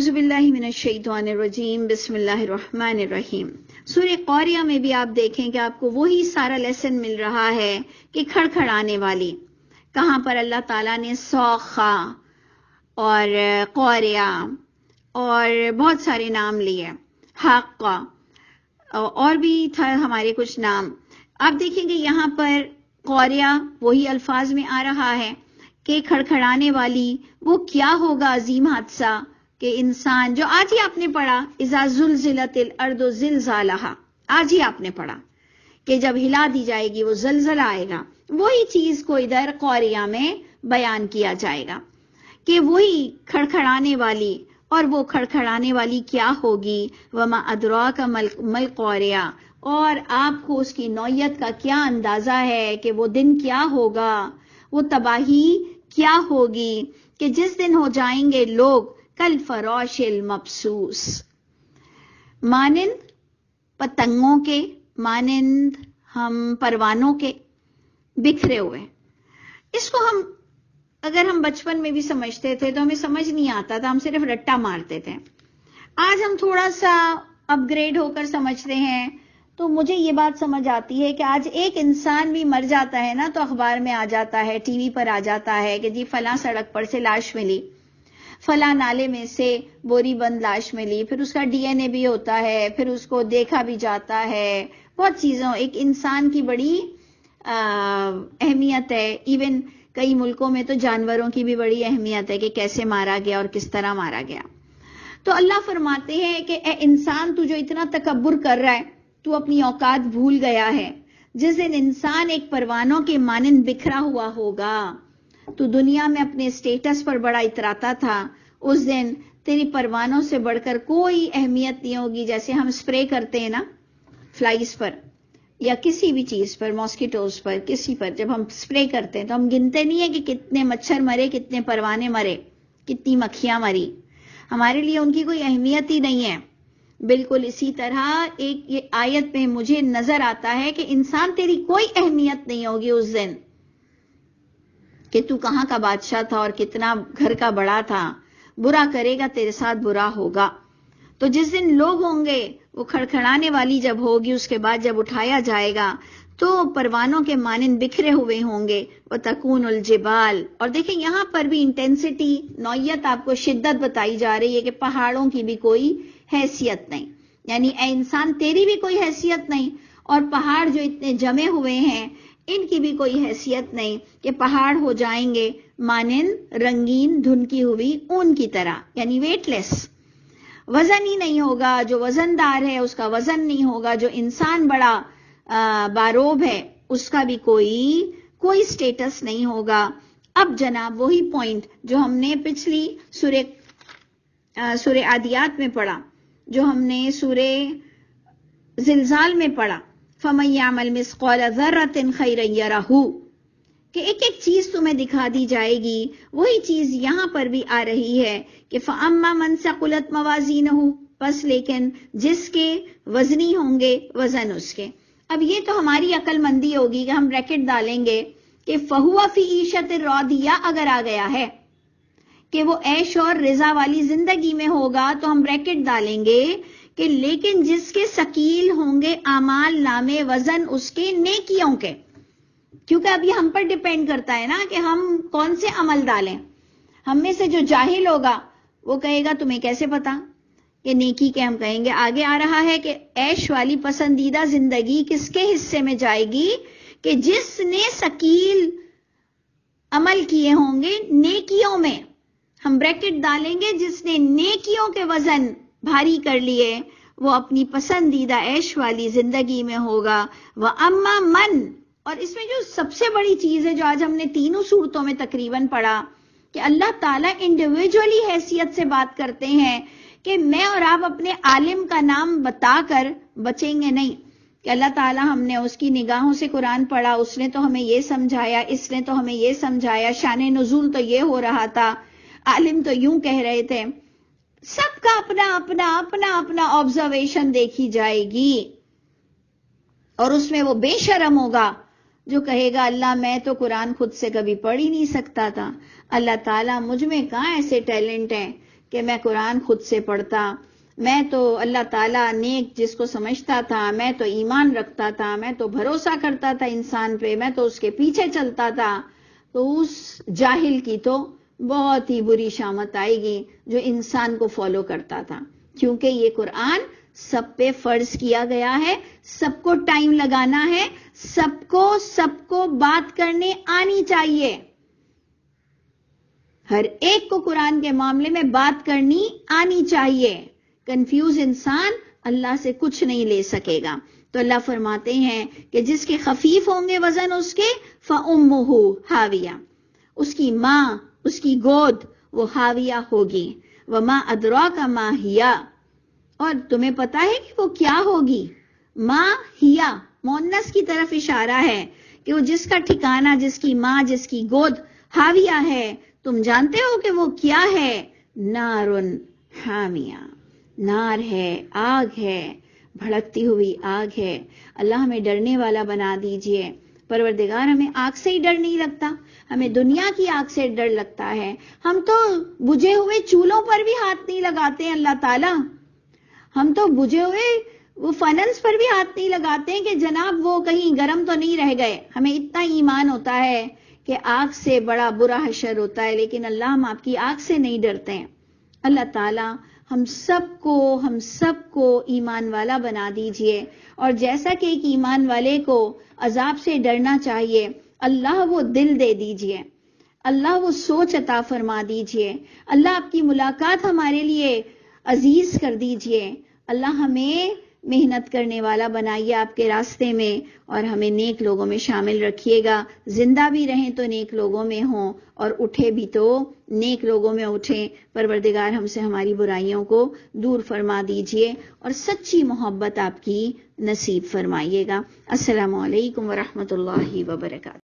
اعوذ باللہ من الشیطان الرجیم، بسم اللہ الرحمن الرحیم۔ سورہ قاریہ میں بھی آپ دیکھیں کہ آپ کو وہی سارا لیسن مل رہا ہے کہ کھڑکھڑانے والی، کہاں پر اللہ تعالیٰ نے صاخہ اور قاریہ اور بہت سارے نام لیے، حاقہ اور بھی تھا ہمارے کچھ نام۔ آپ دیکھیں گے یہاں پر قاریہ وہی الفاظ میں آ رہا ہے کہ کھڑکھڑانے والی وہ کیا ہوگا عظیم حادثہ کہ انسان، جو آج ہی آپ نے پڑھا اذا زلزلت الارض زلزالہا، آج ہی آپ نے پڑھا کہ جب ہلا دی جائے گی وہ زلزلہ آئے گا، وہی چیز کو ادھر قاریہ میں بیان کیا جائے گا کہ وہی کھڑکھڑانے والی، اور وہ کھڑکھڑانے والی کیا ہوگی، وما ادراک مل قاریہ، اور آپ کو اس کی نوعیت کا کیا اندازہ ہے کہ وہ دن کیا ہوگا، وہ تباہی کیا ہوگی کہ جس دن ہو جائیں گے لوگ کل فراش المبثوث، مانند پتنگوں کے، مانند ہم پروانوں کے بکھرے ہوئے۔ اس کو اگر ہم بچپن میں بھی سمجھتے تھے تو ہمیں سمجھ نہیں آتا تھا، ہم صرف رٹا مارتے تھے۔ آج ہم تھوڑا سا اپ گریڈ ہو کر سمجھتے ہیں تو مجھے یہ بات سمجھ آتی ہے کہ آج ایک انسان بھی مر جاتا ہے نا تو اخبار میں آ جاتا ہے، ٹی وی پر آ جاتا ہے کہ جی فلاں سڑک پر سے لاش ملی، فلاں نالے میں سے بوری بند لاش ملی، پھر اس کا ڈی این اے بھی ہوتا ہے، پھر اس کو دیکھا بھی جاتا ہے، بہت چیزوں، ایک انسان کی بڑی اہمیت ہے۔ ایون کئی ملکوں میں تو جانوروں کی بھی بڑی اہمیت ہے کہ کیسے مارا گیا اور کس طرح مارا گیا۔ تو اللہ فرماتے ہیں کہ اے انسان، تو جو اتنا تکبر کر رہا ہے، تو اپنی اوقات بھول گیا ہے۔ جس دن انسان ایک پروانوں کے مانند بکھرا ہوا ہوگا، تو دنیا میں اپنے اسٹیٹس پر بڑا اتراتا تھا، اس دن تیری پروانوں سے بڑھ کر کوئی اہمیت نہیں ہوگی۔ جیسے ہم سپرے کرتے ہیں نا فلائز پر یا کسی بھی چیز پر، ماسکیٹوز پر، کسی پر جب ہم سپرے کرتے ہیں تو ہم گنتے نہیں ہیں کہ کتنے مچھر مرے، کتنے پروانے مرے، کتنی مکھیاں مری، ہمارے لیے ان کی کوئی اہمیت ہی نہیں ہے۔ بالکل اسی طرح ایک یہ آیت میں مجھے نظر آتا ہے کہ انسان تیری کوئی اہمیت نہیں ہوگی اس دن، کہ تو کہاں کا بادشاہ تھا اور کتنا گھر کا بڑا تھا، برا کرے گا تیرے ساتھ برا ہوگا۔ تو جس دن لوگ ہوں گے، وہ کھڑکھڑانے والی جب ہوگی، اس کے بعد جب اٹھایا جائے گا تو پروانوں کے مانند بکھرے ہوئے ہوں گے، وَتَكُونُ الْجِبَالُ، اور دیکھیں یہاں پر بھی انٹینسٹی، نوعیت آپ کو شدت بتائی جا رہی ہے کہ پہاڑوں کی بھی کوئی حیثیت نہیں، یعنی اے انسان تیری بھی کوئی حیثیت نہیں، اور پہاڑ جو اتنے جمے ہوئے ہیں ان کی بھی کوئی حیثیت نہیں کہ پہاڑ ہو جائیں گے مانند رنگین دھنکی ہوئی اون کی طرح، یعنی ویٹ لیس، وزن ہی نہیں ہوگا، جو وزن دار ہے اس کا وزن نہیں ہوگا، جو انسان بڑا باروب ہے اس کا بھی کوئی سٹیٹس نہیں ہوگا۔ اب جناب وہی پوائنٹ جو ہم نے پچھلی سورہ عادیات میں پڑھا، جو ہم نے سورہ زلزال میں پڑھا، فَمَن يَعْمَلْ مِثْقَالَ ذَرَّةٍ خَيْرًا يَرَهُ، کہ ایک ایک چیز تمہیں دکھا دی جائے گی، وہی چیز یہاں پر بھی آ رہی ہے کہ فَأَمَّا مَنْ ثَقُلَتْ مَوَازِينُهُ، پس لیکن جس کے وزنی ہوں گے وزن اس کے۔ اب یہ تو ہماری عقل مندی ہوگی کہ ہم بریکٹ ڈالیں گے کہ فَهُوَ فِي عِيشَةٍ رَاضِيَةٍ اگر آ گیا ہے کہ وہ عیش اور رضا والی زندگی میں ہوگا، تو ہم بریکٹ ڈالیں گے کہ لیکن جس کے ثقیل ہوں گے اعمال نامے، وزن اس کے نیکیوں کے، کیونکہ اب یہ ہم پر ڈیپینڈ کرتا ہے نا کہ ہم کون سے عمل ڈالیں۔ ہم میں سے جو جاہل ہوگا وہ کہے گا تمہیں کیسے پتا کہ نیکی کے، ہم کہیں گے آگے آ رہا ہے کہ عیش والی پسندیدہ زندگی کس کے حصے میں جائے گی، کہ جس نے ثقیل عمل کیے ہوں گے نیکیوں میں، ہم بریکٹ ڈالیں گے جس نے نیکیوں کے وزن بھاری کر لیے وہ اپنی پسندیدہ عیش والی زندگی میں ہوگا۔ وَأَمَّا مَنْ، اور اس میں جو سب سے بڑی چیز ہے جو آج ہم نے تینوں صورتوں میں تقریباً پڑھا کہ اللہ تعالیٰ انڈیویجولی حیثیت سے بات کرتے ہیں کہ میں اور آپ اپنے عالم کا نام بتا کر بچیں گے نہیں، کہ اللہ تعالیٰ ہم نے اس کی نگاہوں سے قرآن پڑھا، اس نے تو ہمیں یہ سمجھایا، اس نے تو ہمیں یہ سمجھایا، شان نزول تو یہ ہو رہا تھا، عالم تو یوں کہہ رہے تھے۔ سب کا اپنا اپنا اپنا اپنا آبزرویشن دیکھی جائے گی، اور اس میں وہ بے شرم ہوگا جو کہے گا اللہ میں تو قرآن خود سے کبھی پڑھ ہی نہیں سکتا تھا، اللہ تعالیٰ مجھ میں کہاں ایسے ٹیلنٹ ہیں کہ میں قرآن خود سے پڑھتا، میں تو اللہ تعالیٰ نیک جس کو سمجھتا تھا، میں تو ایمان رکھتا تھا، میں تو بھروسہ کرتا تھا انسان پہ، میں تو اس کے پیچھے چلتا تھا، تو اس جاہل کی تو بہت ہی بری شامت آئے گی جو انسان کو فالو کرتا تھا، کیونکہ یہ قرآن سب پہ فرض کیا گیا ہے، سب کو ٹائم لگانا ہے، سب کو بات کرنے آنی چاہیے، ہر ایک کو قرآن کے معاملے میں بات کرنی آنی چاہیے۔ کنفیوز انسان اللہ سے کچھ نہیں لے سکے گا۔ تو اللہ فرماتے ہیں کہ جس کے خفیف ہوں گے وزن اس کے فَأُمُّهُ حاویہ، اس کی ماں، اس کی گود وہ حاویہ ہوگی۔ وَمَا أَدْرَاكَ مَا هِيَ، اور تمہیں پتا ہے کہ وہ کیا ہوگی؟ ماں ہیا مؤنث کی طرف اشارہ ہے کہ وہ جس کا ٹھکانہ، جس کی ماں، جس کی گود حاویہ ہے، تم جانتے ہو کہ وہ کیا ہے؟ نارن حامیہ، نار ہے، آگ ہے، بھڑکتی ہوئی آگ ہے۔ اللہ ہمیں ڈرنے والا بنا دیجئے۔ پروردگار ہمیں آگ سے ہی ڈر نہیں لگتا، ہمیں دنیا کی آگ سے ڈر لگتا ہے۔ ہم تو بجھے ہوئے چولہوں پر بھی ہاتھ نہیں لگاتے ہیں اللہ تعالیٰ، ہم تو بجھے ہوئے وہ فننس پر بھی ہاتھ نہیں لگاتے ہیں کہ جناب وہ کہیں گرم تو نہیں رہ گئے۔ ہمیں اتنا ایمان ہوتا ہے کہ آگ سے بڑا برا حشر ہوتا ہے، لیکن اللہ ہم آپ کی آگ سے نہیں ڈرتے ہیں۔ اللہ تعالیٰ ہم سب کو ایمان والا بنا دیجئے، اور جیسا کہ ایک ایمان والے کو عذاب سے ڈرنا چاہیے، اللہ وہ دل دے دیجئے، اللہ وہ سوچ عطا فرما دیجئے، اللہ آپ کی ملاقات ہمارے لیے عزیز کر دیجئے۔ اللہ ہمیں محنت کرنے والا بنائیے آپ کے راستے میں، اور ہمیں نیک لوگوں میں شامل رکھیے گا۔ زندہ بھی رہیں تو نیک لوگوں میں ہوں، اور اٹھے بھی تو نیک لوگوں میں اٹھیں۔ پروردگار ہم سے ہماری برائیوں کو دور فرما دیجئے اور سچی محبت آپ کی نصیب فرمائیے گا۔ السلام علیکم ورحمۃ اللہ وبرکاتہ۔